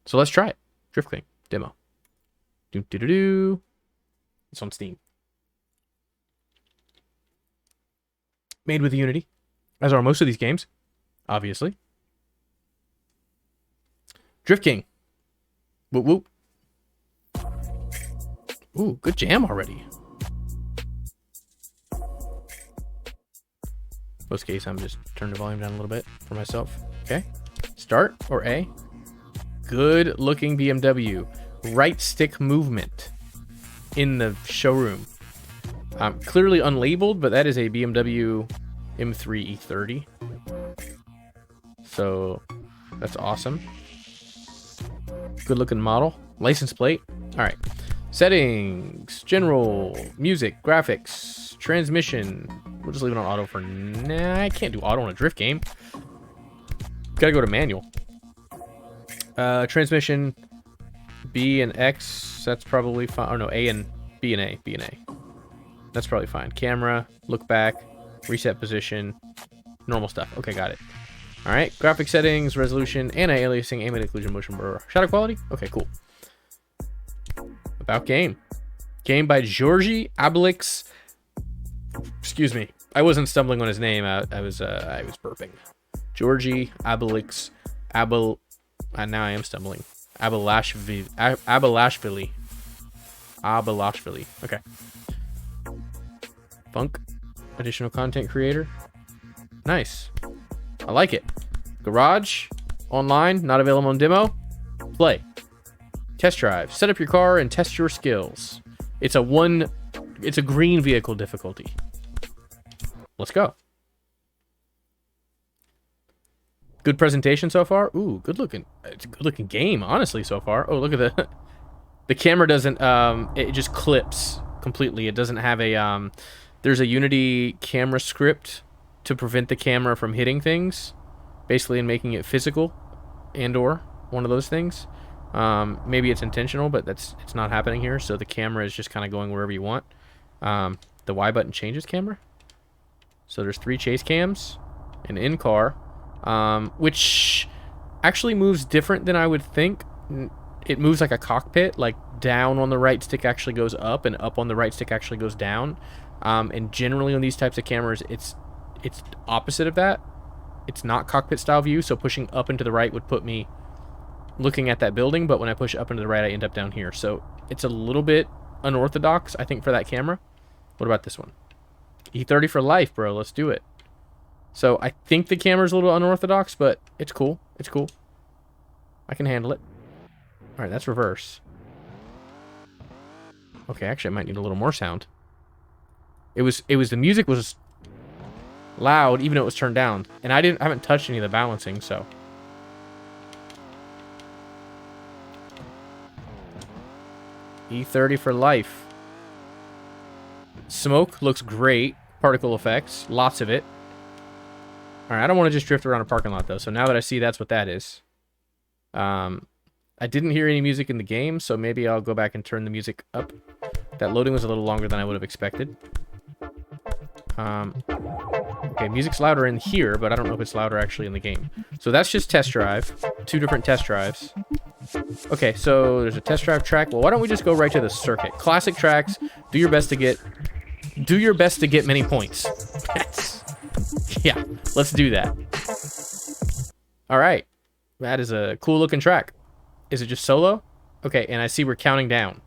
So let's try it. Drift King demo. Do do do do. It's on Steam. Made with Unity, as are most of these games, obviously. Drift King. Whoop whoop. Ooh, good jam already. Most case, I'm just turn the volume down a little bit for myself. Okay. Start or A. Good looking BMW. Right stick movement in the showroom. Clearly unlabeled, but that is a BMW M3 E30. So that's awesome. Good looking model. License plate. All right. Settings, general, music, graphics, transmission. We'll just leave it on auto for nah. I can't do auto on a drift game. Gotta go to manual. Transmission, B and X. That's probably fine. Oh no, A and B and A. B and A. That's probably fine. Camera, look back, reset position, normal stuff. Okay, got it. All right, graphic settings, resolution, anti-aliasing, ambient occlusion, motion blur, shadow quality. Okay, cool. About game. Game by Georgi Abelix. Excuse me. I wasn't stumbling on his name. I was burping. Georgi Abelix. Now I am stumbling. Abelashvili. Okay. Funk. Additional content creator. Nice. I like it. Garage. Online. Not available on demo. Play. Test drive. Set up your car and test your skills. It's a green vehicle difficulty. Let's go. Good presentation so far. Ooh, good looking. It's a good looking game, honestly, so far. Oh, look at the camera doesn't it just clips completely. It doesn't have a there's a Unity camera script to prevent the camera from hitting things, basically in making it physical and or one of those things. Maybe it's intentional, but it's not happening here. So the camera is just kind of going wherever you want. The Y button changes camera. So there's 3 chase cams, an in-car, which actually moves different than I would think. It moves like a cockpit, like down on the right stick actually goes up and up on the right stick actually goes down. And generally on these types of cameras, it's opposite of that. It's not cockpit style view. So pushing up and to the right would put me looking at that building, but when I push up and to the right, I end up down here. So it's a little bit unorthodox, I think, for that camera. What about this one? E30 for life, bro. Let's do it. So I think the camera's a little unorthodox, but it's cool. It's cool. I can handle it. All right, that's reverse. Okay, actually, I might need a little more sound. The music was loud, even though it was turned down, and I haven't touched any of the balancing, so. E30 for life. Smoke looks great. Particle effects, lots of it. All right, I don't want to just drift around a parking lot though. So now that I see that's what that is. I didn't hear any music in the game, so maybe I'll go back and turn the music up. That loading was a little longer than I would have expected. Okay, music's louder in here, but I don't know if it's louder actually in the game. So that's just test drive. 2 different test drives. Okay, so there's a test drive track. Well, why don't we just go right to the circuit? Classic tracks. Do your best to get many points. Yeah, let's do that. All right. That is a cool looking track. Is it just solo? Okay, and I see we're counting down.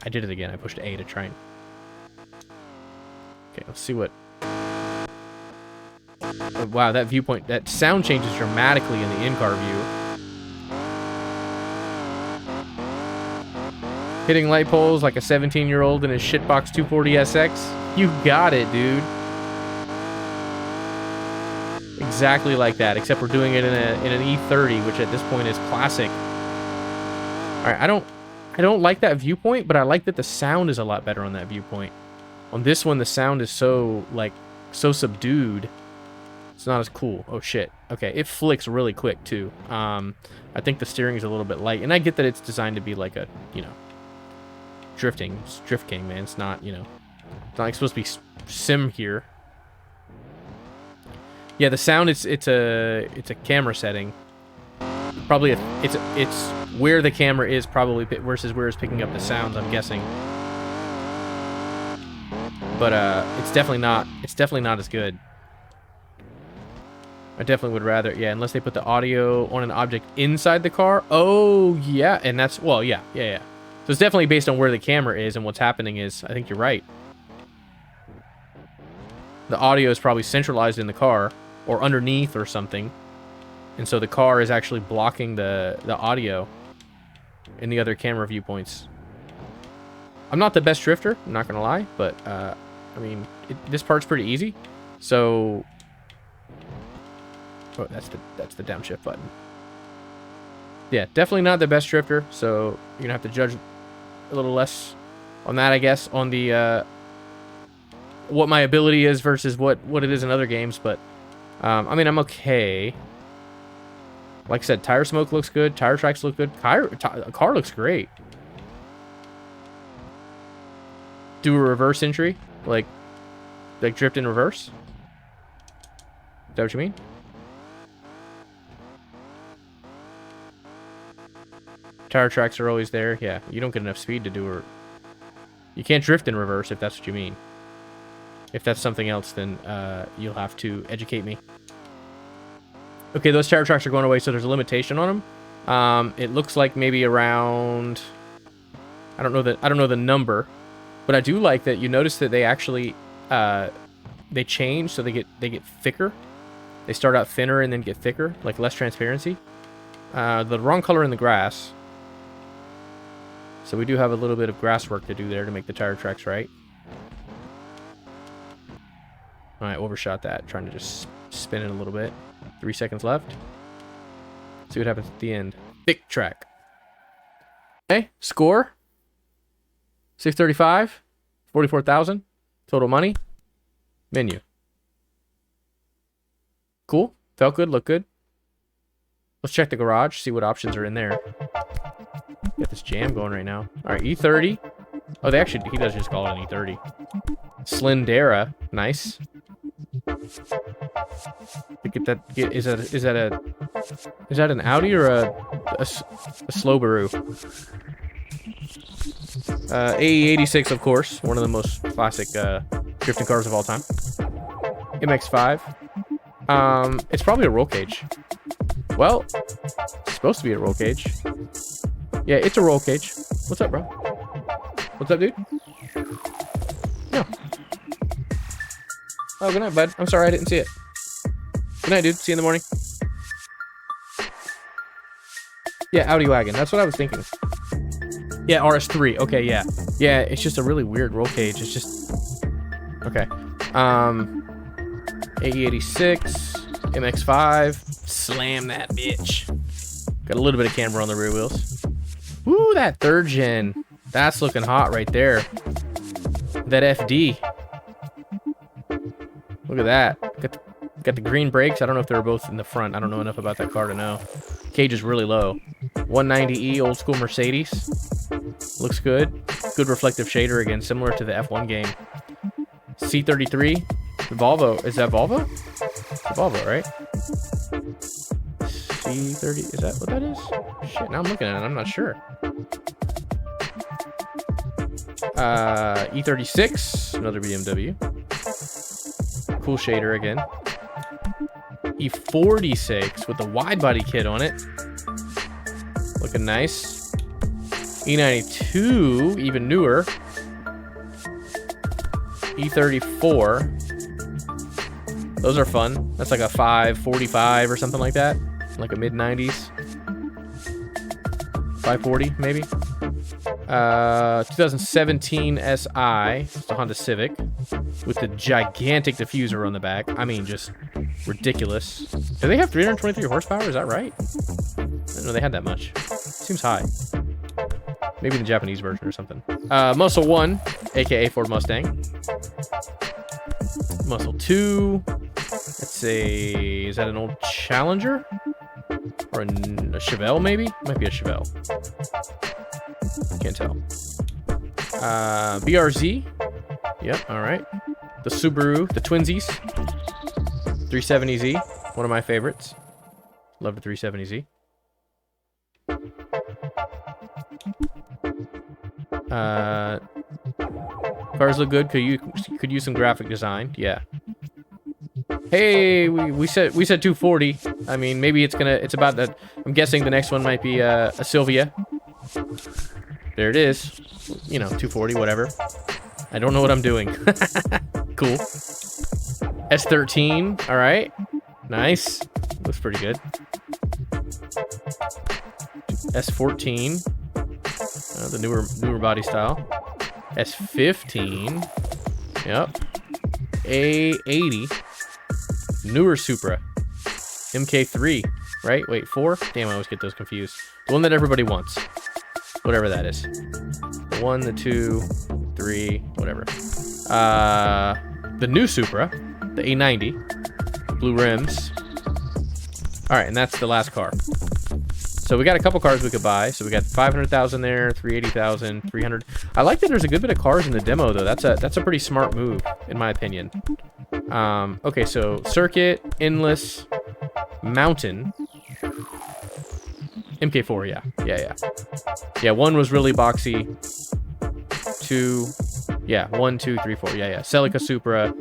I did it again. I pushed A to try and... Okay, let's see what... Oh, wow, that viewpoint, that sound changes dramatically in the in-car view. Hitting light poles like a 17-year-old in his shitbox 240SX. You got it, dude. Exactly like that, except we're doing it in an E30, which at this point is classic. All right, I don't like that viewpoint, but I like that the sound is a lot better on that viewpoint. On this one, the sound is so subdued. It's not as cool. Oh shit. Okay, it flicks really quick too. I think the steering is a little bit light, and I get that it's designed to be like a, drifting. It's Drift King, man. It's not, it's not like supposed to be sim here. Yeah, the sound it's a camera setting. Probably it's where the camera is probably versus where it's picking up the sounds, I'm guessing. But it's definitely not as good. I definitely would rather, yeah, unless they put the audio on an object inside the car. Oh, yeah, and that's, well, yeah. So it's definitely based on where the camera is, and what's happening is, I think you're right. The audio is probably centralized in the car, or underneath or something. And so the car is actually blocking the audio in the other camera viewpoints. I'm not the best drifter, I'm not gonna lie, but, I mean, this part's pretty easy. So... Oh, that's the downshift button. Yeah, definitely not the best drifter, so you're gonna have to judge a little less on that, I guess, on the what my ability is versus what it is in other games. But I mean, I'm okay. Like I said, tire smoke looks good, tire tracks look good, car looks great. Do a reverse entry, like drift in reverse. Is that what you mean? Tire tracks are always there. Yeah, you don't get enough speed to do it. You can't drift in reverse if that's what you mean. If that's something else, then you'll have to educate me. Okay, those tire tracks are going away, so there's a limitation on them. It looks like maybe around... I don't know the number, but I do like that you notice that they actually they change, so they get thicker. They start out thinner and then get thicker, like less transparency. The wrong color in the grass. So we do have a little bit of grass work to do there to make the tire tracks right. Alright, overshot that. Trying to just spin it a little bit. 3 seconds left. See what happens at the end. Thick track. Okay, score. 635. 44,000. Total money. Menu. Cool. Felt good, looked good. Let's check the garage, see what options are in there. Got this jam going right now. Alright, E30. Oh, he does just call it an E30. Slendera. Nice. Is that an Audi or a Subaru? AE86, of course. One of the most classic drifting cars of all time. MX-5. It's probably a roll cage. Well, it's supposed to be a roll cage. Yeah, it's a roll cage. What's up, bro? What's up, dude? No. Oh, good night, bud. I'm sorry I didn't see it. Good night, dude. See you in the morning. Yeah, Audi wagon. That's what I was thinking. Yeah, RS3. Okay, yeah. Yeah, it's just a really weird roll cage. It's just... Okay. AE86. MX-5. Slam that bitch. Got a little bit of camber on the rear wheels. Woo, that third gen. That's looking hot right there. That FD. Look at that. Got the green brakes. I don't know if they were both in the front. I don't know enough about that car to know. Cage is really low. 190E, old school Mercedes. Looks good. Good reflective shader again, similar to the F1 game. C33. Volvo. Is that Volvo? It's Volvo, right? C30. Is that what that is? Shit, now I'm looking at it. I'm not sure. E36. Another BMW. Cool shader again. E46 with the wide body kit on it. Looking nice. E92, even newer. E34. Those are fun. That's like a 545 or something like that. Like a mid-90s. 540, maybe. 2017 SI. It's a Honda Civic. With the gigantic diffuser on the back. I mean, just ridiculous. Do they have 323 horsepower? Is that right? I didn't know they had that much. Seems high. Maybe the Japanese version or something. Muscle 1, aka Ford Mustang. Muscle 2. Let's say, is that an old Challenger? Or a Chevelle, maybe? Might be a Chevelle. Can't tell. BRZ. Yep, alright. The Subaru, the Twinsies. 370Z. One of my favorites. Love the 370Z. Cars look good. Could use some graphic design. Yeah. Hey, we said 240. I mean, maybe it's about that. I'm guessing the next one might be a Sylvia. There it is. You know, 240, whatever. I don't know what I'm doing. Cool. S13. All right. Nice. Looks pretty good. S14. The newer body style. S15. Yep. A80. Newer Supra. MK3. Right? Wait, 4? Damn, I always get those confused. The one that everybody wants. Whatever that is. The 1, the 2, 3, whatever. The new Supra. The A90. Blue rims. Alright, and that's the last car. So we got a couple cars we could buy. So we got 500,000 there, 380,000, 300. I like that there's a good bit of cars in the demo though. That's a pretty smart move in my opinion. Okay, so circuit, endless, mountain, MK4. Yeah. 1 was really boxy. 2, yeah, 1, 2, 3, 4. Yeah. Celica Supra.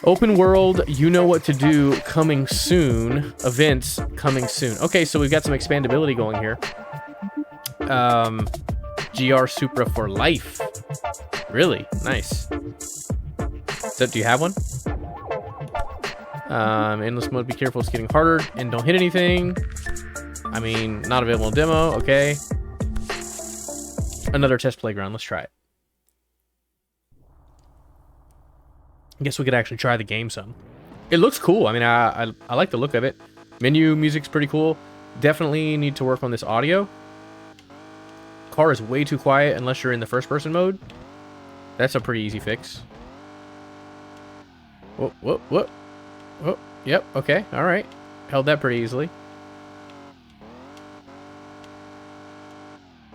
Open world, you know what to do, coming soon. Events, coming soon. Okay, so we've got some expandability going here. GR Supra for life. Really? Nice. So, do you have one? Endless mode, be careful, it's getting harder. And don't hit anything. I mean, not available in demo. Okay. Another test playground. Let's try it. I guess we could actually try the game some. It looks cool. I mean, I like the look of it. Menu music's pretty cool. Definitely need to work on this audio. Car is way too quiet unless you're in the first person mode. That's a pretty easy fix. Whoop. Yep, okay, alright. Held that pretty easily.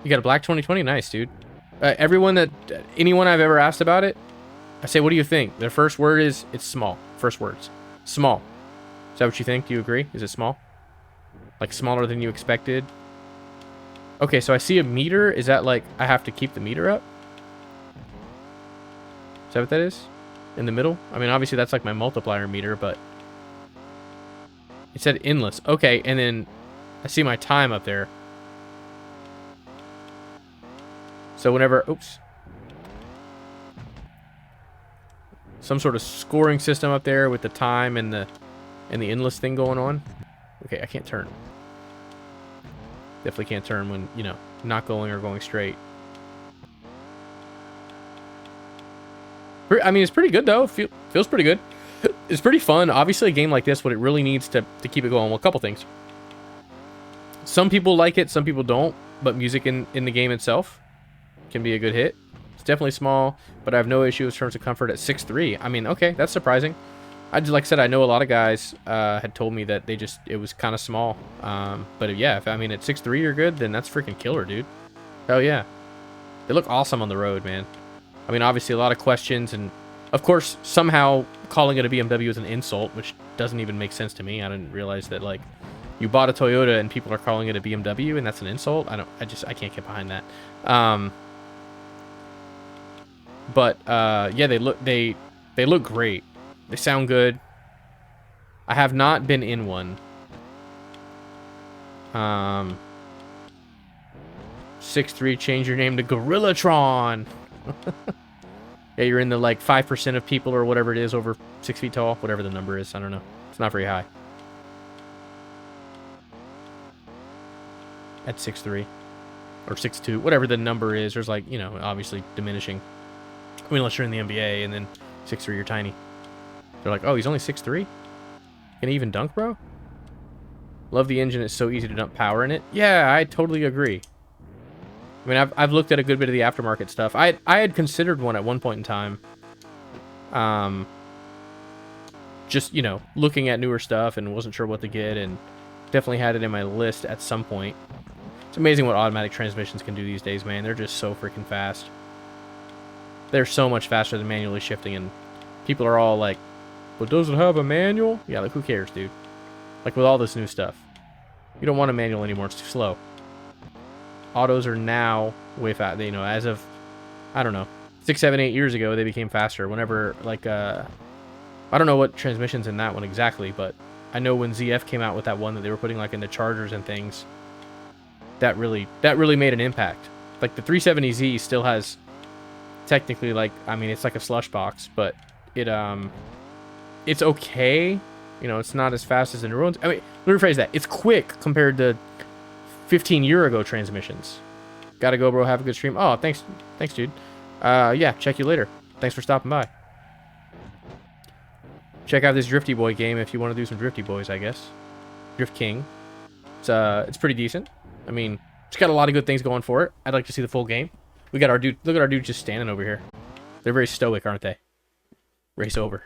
You got a black 2020? Nice, dude. Anyone I've ever asked about it, I say, what do you think? Their first word is, it's small. First words. Small. Is that what you think? Do you agree? Is it small? Like smaller than you expected? Okay, so I see a meter. Is that like, I have to keep the meter up? Is that what that is? In the middle? I mean, obviously that's like my multiplier meter, but... It said endless. Okay, and then I see my time up there. So whenever... Oops. Some sort of scoring system up there with the time and the endless thing going on. Okay, I can't turn. Definitely can't turn when, you know, not going or going straight. I mean, it's pretty good though. Feels pretty good. It's pretty fun. Obviously, a game like this, what it really needs to keep it going. Well, a couple things. Some people like it, some people don't. But music in the game itself can be a good hit. It's definitely small, but I have no issue in terms of comfort at 6'3". I mean, okay, that's surprising. Like I said, I know a lot of guys had told me that it was kind of small. But yeah, if at 6'3" you're good, then that's freaking killer, dude. Hell yeah. They look awesome on the road, man. I mean, obviously a lot of questions, and of course, somehow calling it a BMW is an insult, which doesn't even make sense to me. I didn't realize that, like, you bought a Toyota and people are calling it a BMW, and that's an insult. I can't get behind that. But yeah, they look great. They sound good. I have not been in one. 6'3", change your name to Gorillatron. Yeah, you're in the like 5% of people or whatever it is over 6 feet tall, whatever the number is. I don't know. It's not very high. At 6'3" or 6'2", whatever the number is. There's like, you know, obviously diminishing. I mean, unless you're in the NBA and then 6'3", you're tiny. They're like, oh, he's only 6'3"? Can he even dunk, bro? Love the engine. It's so easy to dump power in it. Yeah, I totally agree. I mean, I've looked at a good bit of the aftermarket stuff. I had considered one at one point in time. Just, you know, looking at newer stuff and wasn't sure what to get, and definitely had it in my list at some point. It's amazing what automatic transmissions can do these days, man. They're just so freaking fast. They're so much faster than manually shifting, and people are all like, but does it have a manual? Yeah, like, who cares, dude? Like, with all this new stuff. You don't want a manual anymore. It's too slow. autos are now way fast. You know, as of, I don't know, 6, 7, 8 years ago, they became faster. Whenever, like, I don't know what transmission's in that one exactly, but I know when ZF came out with that one that they were putting, like, in the Chargers and things, that really made an impact. Like, the 370Z still has, technically, like, I mean, it's like a slush box, but it's okay. You know, it's not as fast as the Neurons. I mean, let me rephrase that. It's quick compared to 15-year ago transmissions. Gotta go, bro. Have a good stream. Oh, thanks, dude. Yeah, check you later. Thanks for stopping by. Check out this Drifty Boy game if you want to do some Drifty Boys, I guess. Drift King. It's pretty decent. I mean, it's got a lot of good things going for it. I'd like to see the full game. We got our dude. Look at our dude just standing over here. They're very stoic, aren't they? Race over.